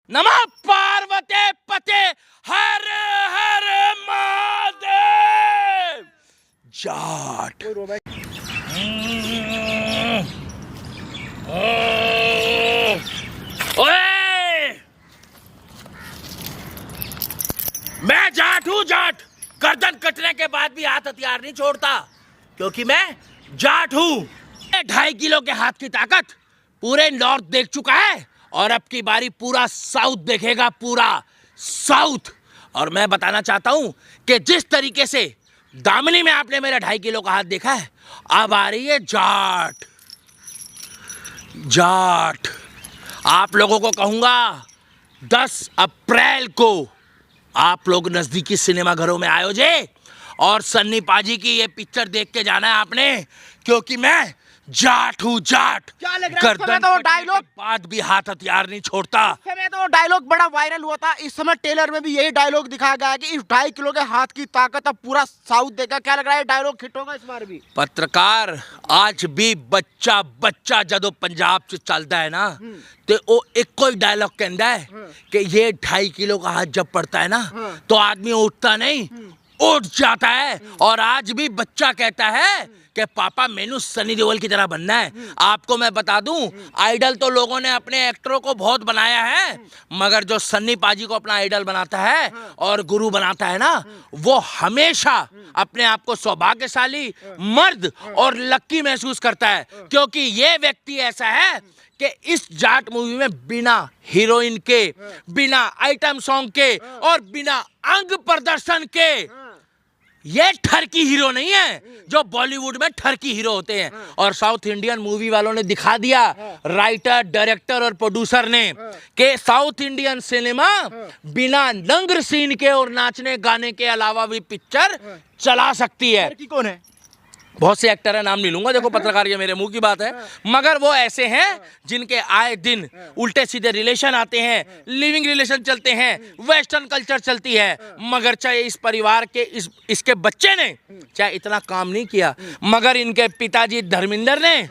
नमः पार्वते पते हर हर महादेव। जाट ओए, मैं जाट हूं, जाट। गर्दन कटने के बाद भी हाथ हथियार नहीं छोड़ता, क्योंकि मैं जाट हूं। 2.5 किलो के हाथ की ताकत पूरे नॉर्थ देख चुका है, और अब की बारी पूरा साउथ देखेगा, पूरा साउथ। और मैं बताना चाहता हूं कि जिस तरीके से दामिनी में आपने मेरा 2.5 किलो का हाथ देखा है, अब आ रही है जाट। जाट आप लोगों को कहूंगा 10 अप्रैल को आप लोग नजदीकी सिनेमा घरों में आयोजित और सन्नी पाजी की ये पिक्चर देख के जाना है आपने, क्योंकि मैं जाट हूँ, जाट। क्या लग रहा है इस समय गर्दन तो कटने डायलॉग के बाद भी हाथ हथियार नहीं छोड़ता। इस समय तो डायलॉग बड़ा वायरल हुआ था। इस समय ट्रेलर में भी यही डायलॉग दिखाया गया है कि इस 2.5 किलो के हाथ की ताकत अब पूरा साउथ देगा। क्या लग रहा है डायलॉग हिट होगा इस बार भी? पत्रकार आज भी बच्चा बच्चा जदों पंजाब च चलता है ना, तो वो एक कोई डायलॉग कहता है कि ये 2.5 किलो का हाथ जब पड़ता है ना, तो आदमी उठता नहीं, उठ जाता है। और आज भी बच्चा कहता है कि पापा मैनू सनी देओल की तरह बनना है। आपको मैं बता दूं, आइडल तो लोगों ने अपने एक्टरों को बहुत बनाया है, मगर जो सन्नी पाजी को अपना आइडल बनाता है और गुरु बनाता है ना, वो हमेशा अपने आप को सौभाग्यशाली, मर्द और लक्की महसूस करता है, क्योंकि ये व्यक्ति ऐसा है कि इस जाट मूवी में बिना हीरोइन के, बिना आइटम सॉन्ग के और बिना अंग प्रदर्शन के ये ठरकी हीरो नहीं है जो बॉलीवुड में ठरकी हीरो होते हैं। और साउथ इंडियन मूवी वालों ने दिखा दिया, राइटर, डायरेक्टर और प्रोड्यूसर ने, कि साउथ इंडियन सिनेमा बिना नंगर सीन के और नाचने गाने के अलावा भी पिक्चर चला सकती है। लड़की कौन है? बहुत से एक्टर है, नाम नहीं लूंगा, देखो पत्रकार ये मेरे मुंह की बात है, मगर वो ऐसे हैं जिनके आए दिन उल्टे सीधे रिलेशन आते हैं, लिविंग रिलेशन चलते हैं, वेस्टर्न कल्चर चलती है। मगर चाहे इस परिवार के इसके बच्चे ने चाहे इतना काम नहीं किया, मगर इनके पिताजी धर्मेंद्र ने,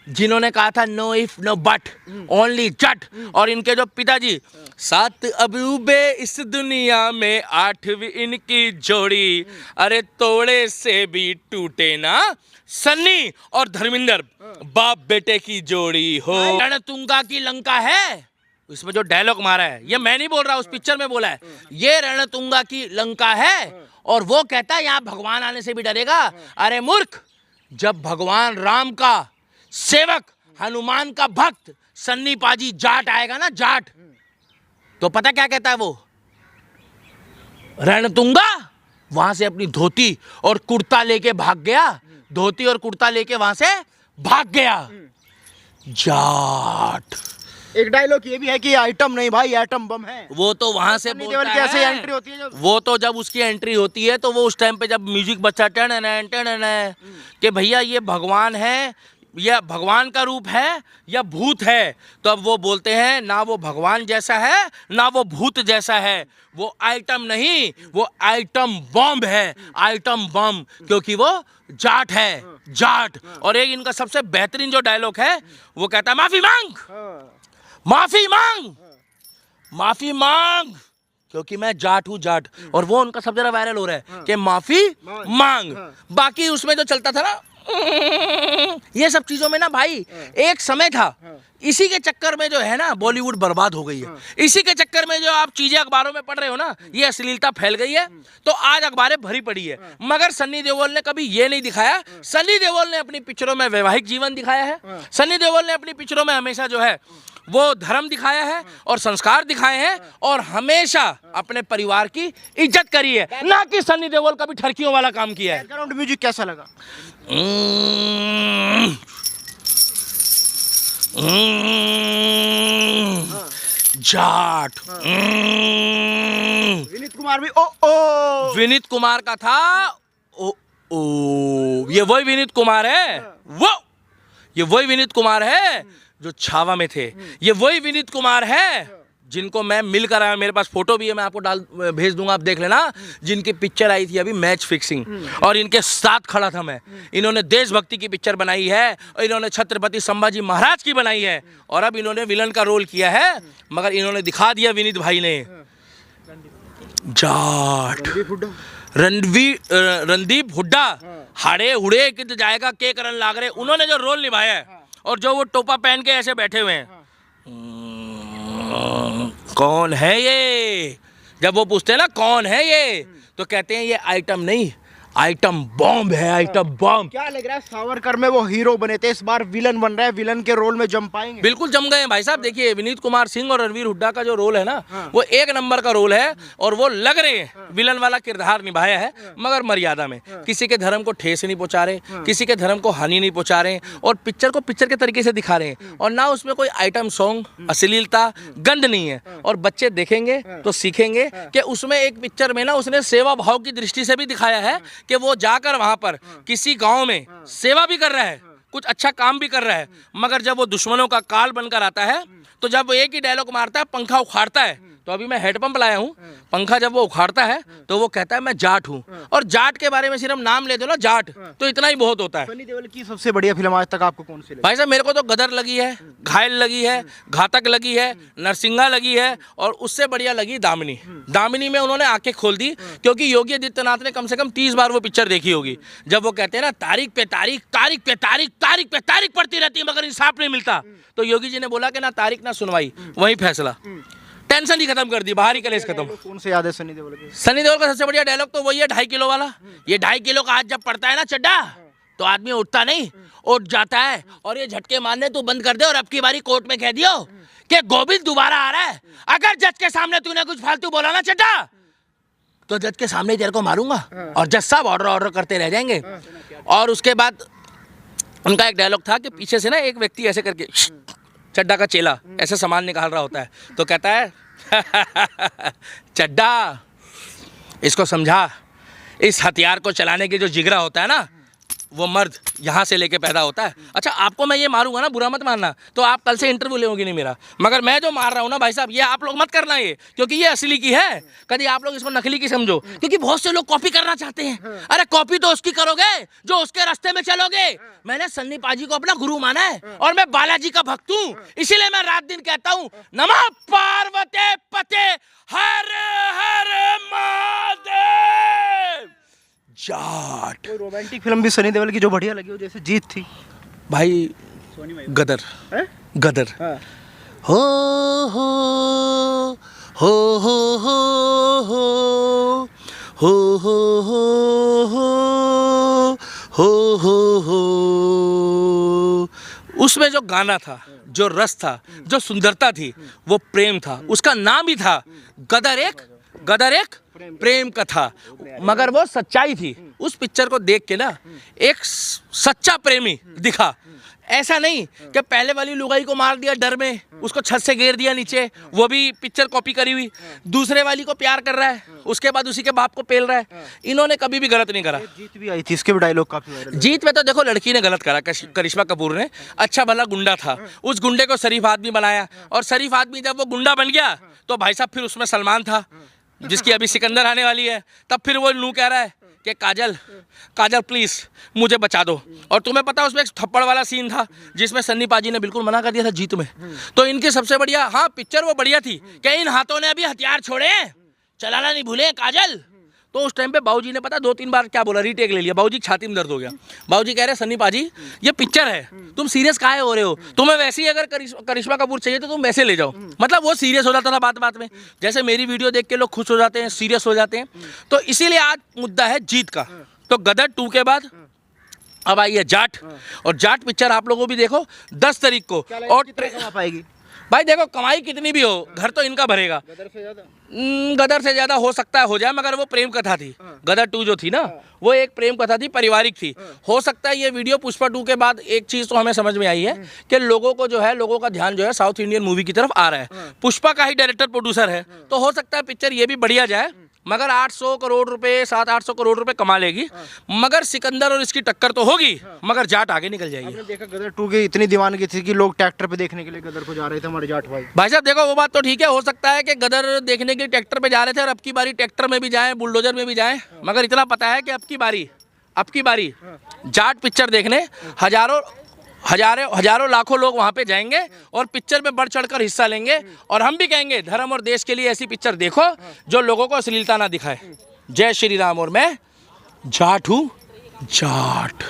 जिन्होंने कहा था no if no but only Jat, और इनके जो पिताजी 7 अबूबे इस दुनिया में 8वीं इनकी जोड़ी, अरे तोड़े से भी टूटे ना सन्नी और धर्मेंद्र, बाप बेटे की जोड़ी हो। रणतुंगा की लंका है, इसमें जो डायलॉग मारा है ये मैं नहीं बोल रहा, उस पिक्चर में बोला है, ये रणतुंगा की लंका है। और वो कहता है यहाँ भगवान आने से भी डरेगा। अरे मूर्ख, जब भगवान राम का सेवक, हनुमान का भक्त सन्नी पाजी जाट आएगा ना, जाट, तो पता क्या कहता है वो? रणतुंगा वहां से अपनी धोती और कुर्ता लेके भाग गया, धोती और कुर्ता लेके वहां से भाग गया। जाट। एक डायलॉग ये भी है कि आइटम नहीं भाई, एटम बम है। वो तो वहां से सन्नी बोलता देओल की ऐसे है, एंट्री होती है जब, वो तो जब उसकी एंट्री होती है तो वो उस टाइम पे जब म्यूजिक बच्चा कि भैया ये भगवान है, या भगवान का रूप है या भूत है, तो अब वो बोलते हैं ना वो भगवान जैसा है ना वो भूत जैसा है, वो आइटम नहीं, वो आइटम बम है, आइटम बम, क्योंकि वो जाट है, जाट। और एक इनका सबसे बेहतरीन जो डायलॉग है, वो कहता है माफी मांग, माफी मांग, माफी मांग, क्योंकि मैं जाट हूँ, जाट। और वो उनका सबसे ज्यादा वायरल हो रहा है कि माफी मांग। बाकी उसमें जो चलता था ना, ये सब चीजों में ना भाई, एक समय था, इसी के चक्कर में जो है ना बॉलीवुड बर्बाद हो गई है। इसी के चक्कर में जो आप चीजें अखबारों में पढ़ रहे हो ना, ये अश्लीलता फैल गई है, तो आज अखबारें भरी पड़ी है। मगर सन्नी देओल ने कभी ये नहीं दिखाया। सन्नी देओल ने अपनी पिक्चरों में वैवाहिक जीवन दिखाया है, सन्नी देओल ने अपनी पिक्चरों में हमेशा जो है वो धर्म दिखाया है और संस्कार दिखाए हैं, और हमेशा अपने परिवार की इज्जत करी है, ना कि सन्नी देओल कभी ठरकियों वाला काम किया है। बैकग्राउंड म्यूजिक कैसा लगा? जाट। विनीत कुमार भी ओ विनीत कुमार का था, ओ ओ, ये वही विनीत कुमार है, वो ये वही विनीत कुमार है जो छावा में थे, ये वही विनीत कुमार है जिनको मैं मिलकर आया, मेरे पास फोटो भी है, मैं आपको भेज दूंगा, आप देख लेना, जिनकी पिक्चर आई थी अभी मैच फिक्सिंग, और इनके साथ खड़ा था मैं। इन्होंने देशभक्ति की पिक्चर बनाई है, और इन्होंने छत्रपति संभाजी महाराज की बनाई है, और अब इन्होंने विलन का रोल किया है, मगर इन्होंने दिखा दिया विनीत भाई ने जाट। रणदीप हुड्डा हाड़े हुड़े कित जाएगा के करन लाग रहे, उन्होंने जो रोल निभाया है, और जो वो टोपा पहन के ऐसे बैठे हुए हैं, कौन है ये? जब वो पूछते हैं ना कौन है ये, तो कहते हैं ये आइटम नहीं, आइटम बॉम्ब है, आइटम बॉम्ब। क्या लग रहा है सावरकर में वो हीरो बने थे, इस बार विलन बन रहे हैं, विलन के रोल में जम पाएंगे? बिल्कुल जम गए हैं भाई साहब। देखिए विनीत कुमार सिंह और रणवीर हुड्डा का जो रोल है ना, वो एक नंबर का रोल है, और वो लग रहे हैं विलन वाला किरदार निभाया है, मगर मर्यादा में। किसी के धर्म को ठेस नहीं पहुंचा रहे, किसी के धर्म को हानि नहीं पहुंचा रहे, और पिक्चर को पिक्चर के तरीके से दिखा रहे हैं, और ना उसमें कोई आइटम सॉन्ग, अश्लीलता, गंद नहीं है। और बच्चे देखेंगे तो सीखेंगे कि उसमें एक पिक्चर में ना उसने सेवा भाव की दृष्टि से भी दिखाया है कि वो जाकर वहां पर किसी गांव में सेवा भी कर रहा है, कुछ अच्छा काम भी कर रहा है, मगर जब वो दुश्मनों का काल बनकर आता है, तो जब वो एक ही डायलॉग मारता है, पंखा उखाड़ता है, तो अभी मैं हेडपंप लाया हूँ, पंखा जब वो उखाड़ता है तो वो कहता है मैं जाट हूँ, और जाट के बारे में सिर्फ नाम ले दो ना जाट, तो इतना ही बहुत होता है। सनी देओल की सबसे बढ़िया फिल्म आज तक आपको कौन सी लगी? भाई साहब मेरे को तो गदर लगी है, घायल लगी है, घातक लगी है, नरसिंगा लगी है, और उससे बढ़िया लगी दामिनी। दामिनी में उन्होंने आंखें खोल दी, क्योंकि योगी आदित्यनाथ ने कम से कम 30 बार वो पिक्चर देखी होगी। जब वो कहते हैं ना तारीख पे तारीख, तारीख पे तारीख, तारीख पे तारीख पड़ती रहती है, मगर इंसाफ नहीं मिलता, तो योगी जी ने बोला कि ना तारीख ना सुनवाई, वही फैसला, टेंशन ही खत्म कर दी, बाहर ही कलेश खत्म। कौन से याद है सनी देओल के? सनी देओल का सबसे बढ़िया डायलॉग तो वही है 2.5 किलो वाला। ये 2.5 किलो का आज जब पड़ता है ना चड्डा, तो आदमी उठता नहीं, उठ जाता है, और ये झटके मारने तू बंद कर दे, और अब की बारी कोर्ट में कह दियो कि गोविंद दोबारा आ रहा है, अगर जज के सामने तूने कुछ फालतू बोला ना चड्डा, तो जज के सामने तेरे को मारूंगा, और जज साहब ऑर्डर करते रह जाएंगे। और उसके बाद उनका एक डायलॉग था कि पीछे से ना एक व्यक्ति ऐसे करके, चड्डा का चेला ऐसे सामान निकाल रहा होता है, तो कहता है चड्डा इसको समझा, इस हथियार को चलाने की जो जिगरा होता है ना, वो मर्द यहाँ से लेके पैदा होता है। अच्छा आपको मैं ये मारूंगा ना, बुरा मत मानना, तो आप कल से इंटरव्यू लेोगे नहीं मेरा, मगर मैं जो मार रहा हूँ ना भाई साहब, ये आप लोग मत करना ये, क्योंकि ये असली की है, कभी आप लोग इसको नकली की समझो, क्योंकि बहुत से लोग कॉपी करना चाहते हैं। अरे कॉपी तो उसकी करोगे जो उसके रास्ते में चलोगे। मैंने सन्नी पाजी को अपना गुरु माना है, और मैं बालाजी का भक्त हूँ, इसीलिए मैं रात दिन कहता हूँ नमः पार्वती पते हर हर महादेव। जाट। कोई रोमांटिक फिल्म भी सनी देओल की जो बढ़िया लगी हो, जैसे जीत थी? भाई गदर है? गदर। हाँ। हो हो हो हो हो हो हो हो हो हो हो, उसमें जो गाना था, जो रस था, जो सुंदरता थी, वो प्रेम था, उसका नाम ही था गदर एक प्रेम कथा, मगर वो सच्चाई थी। उस पिक्चर को देख के ना एक सच्चा प्रेमी दिखा, ऐसा नहीं कि पहले वाली लुगाई को मार दिया डर में, उसको छत से गिर दिया नीचे, वो भी पिक्चर कॉपी करी हुई, दूसरे वाली को प्यार कर रहा है, उसके बाद उसी के बाप को पेल रहा है। इन्होंने कभी भी गलत नहीं करा। जीत भी आई थी, इसके भी डायलॉग काफी वायरल। जीत में तो देखो लड़की ने गलत करा, करिश्मा कपूर ने, अच्छा भला गुंडा था, उस गुंडे को शरीफ आदमी बनाया, और शरीफ आदमी जब वो गुंडा बन गया, तो भाई साहब फिर उसमें सलमान था, जिसकी अभी सिकंदर आने वाली है, तब फिर वो नू कह रहा है कि काजल प्लीज मुझे बचा दो। और तुम्हें पता उसमें एक थप्पड़ वाला सीन था, जिसमें सन्नी पाजी ने बिल्कुल मना कर दिया था जीत में। तो इनकी सबसे बढ़िया, हाँ पिक्चर वो बढ़िया थी कि इन हाथों ने अभी हथियार छोड़े, चलाना नहीं भूले काजल। तो उस टाइम पे बाबूजी ने पता 2-3 बार क्या बोला, रीटेक ले लिया, बाबूजी की छाती में दर्द हो गया। बाबूजी कह रहे सन्नी पाजी ये पिक्चर है, तुम सीरियस काहे हो रहे हो, तुम्हें वैसे ही अगर करिश्मा कपूर चाहिए तो तुम वैसे ले जाओ। मतलब वो सीरियस हो जाता था बात बात में, जैसे मेरी वीडियो देख के लोग खुश हो जाते हैं, सीरियस हो जाते हैं। तो इसीलिए आज मुद्दा है जीत का। तो गदर 2 के बाद अब आई है जाट, और जाट पिक्चर आप लोगों भी देखो 10 तारीख को। और पाएगी भाई देखो कमाई कितनी भी हो, घर तो इनका भरेगा। गदर से ज्यादा हो सकता है हो जाए, मगर वो प्रेम कथा थी। गदर 2 जो थी ना, वो एक प्रेम कथा थी, पारिवारिक थी। हो सकता है ये वीडियो पुष्पा 2 के बाद एक चीज तो हमें समझ में आई है कि लोगों को जो है, लोगों का ध्यान जो है साउथ इंडियन मूवी की तरफ आ रहा है। पुष्पा का ही डायरेक्टर प्रोड्यूसर है, तो हो सकता है पिक्चर ये भी बढ़िया जाए, मगर 800 करोड़ रुपए 700-800 करोड़ रुपए कमा लेगी। मगर सिकंदर और इसकी टक्कर तो होगी, मगर जाट आगे निकल जाएगी। आपने देखा गदर 2 की इतनी दीवानगी थी कि लोग ट्रैक्टर पे देखने के लिए गदर को जा रहे थे हमारे जाट भाई। भाई साहब देखो, वो बात तो ठीक है, हो सकता है कि गदर देखने के लिए ट्रैक्टर पे जा रहे थे और अब की बारी ट्रैक्टर में भी जाएं, बुलडोजर में भी जाएं, मगर इतना पता है कि अब की बारी जाट पिक्चर देखने हजारों लाखों लोग वहां पे जाएंगे और पिक्चर में बढ़ चढ़कर हिस्सा लेंगे। और हम भी कहेंगे धर्म और देश के लिए ऐसी पिक्चर देखो जो लोगों को अश्लीलता ना दिखाए। जय श्री राम। और मैं जाट हूँ, जाट।